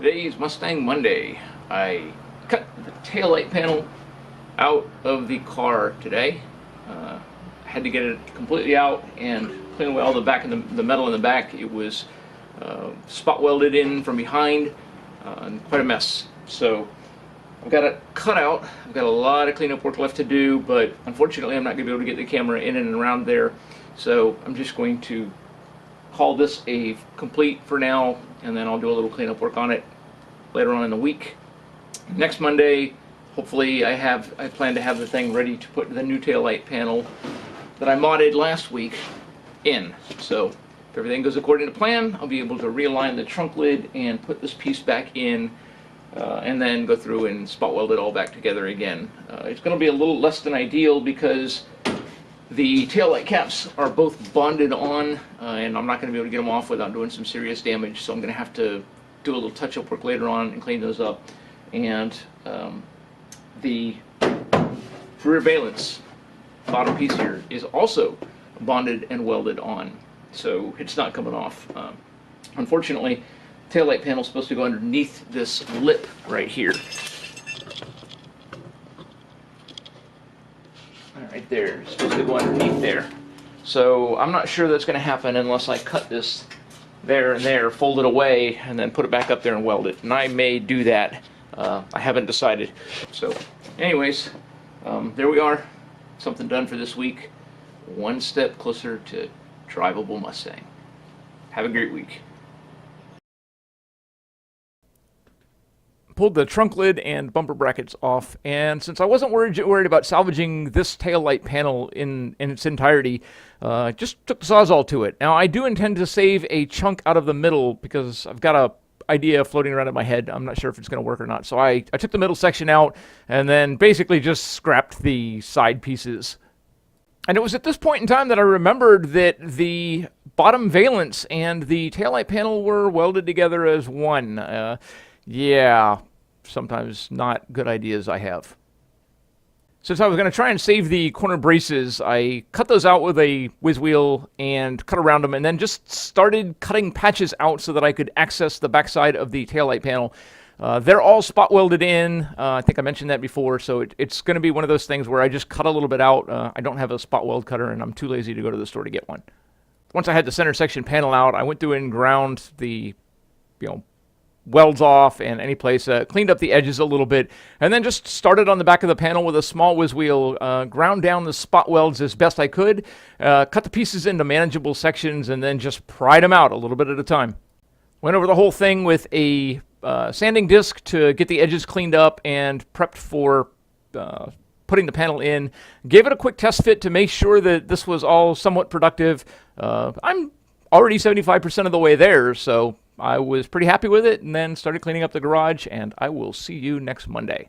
Today's Mustang Monday. I cut the taillight panel out of the car today. Had to get it completely out and clean away all the back and the metal in the back. It was spot welded in from behind and quite a mess. So I've got it cut out. I've got a lot of cleanup work left to do, but unfortunately I'm not going to be able to get the camera in and around there. So I'm just going to call this a complete for now, and then I'll do a little cleanup work on it later on in the week. Next Monday, hopefully I plan to have the thing ready to put the new taillight panel that I modded last week in. So if everything goes according to plan, I'll be able to realign the trunk lid and put this piece back in, and then go through and spot weld it all back together again. It's going to be a little less than ideal because the taillight caps are both bonded on, and I'm not going to be able to get them off without doing some serious damage, so I'm going to have to do a little touch-up work later on and clean those up. And the rear valence bottom piece here is also bonded and welded on, so it's not coming off. Unfortunately, the taillight panel is supposed to go underneath this lip right here. Right there, it's supposed to go underneath there. So I'm not sure that's going to happen unless I cut this there and there, fold it away, and then put it back up there and weld it. And I may do that. I haven't decided. So anyways, there we are. Something done for this week. One step closer to drivable Mustang. Have a great week. Pulled the trunk lid and bumper brackets off, and since I wasn't worried about salvaging this taillight panel in its entirety, just took the Sawzall to it. Now I do intend to save a chunk out of the middle because I've got a idea floating around in my head. I'm not sure if it's going to work or not. So I took the middle section out and then basically just scrapped the side pieces. And it was at this point in time that I remembered that the bottom valance and the taillight panel were welded together as one. Yeah, sometimes not good ideas I have. Since I was going to try and save the corner braces, I cut those out with a whiz wheel and cut around them, and then just started cutting patches out so that I could access the backside of the taillight panel. They're all spot welded in. I think I mentioned that before, so it's going to be one of those things where I just cut a little bit out. I don't have a spot weld cutter, and I'm too lazy to go to the store to get one. Once I had the center section panel out, I went through and ground the, welds off and any place, cleaned up the edges a little bit, and then just started on the back of the panel with a small whiz wheel, ground down the spot welds as best I could, cut the pieces into manageable sections, and then just pried them out a little bit at a time. Went over the whole thing with a sanding disc to get the edges cleaned up and prepped for putting the panel in. Gave it a quick test fit to make sure that this was all somewhat productive. I'm already 75% of the way there, so I was pretty happy with it, and then started cleaning up the garage, and I will see you next Monday.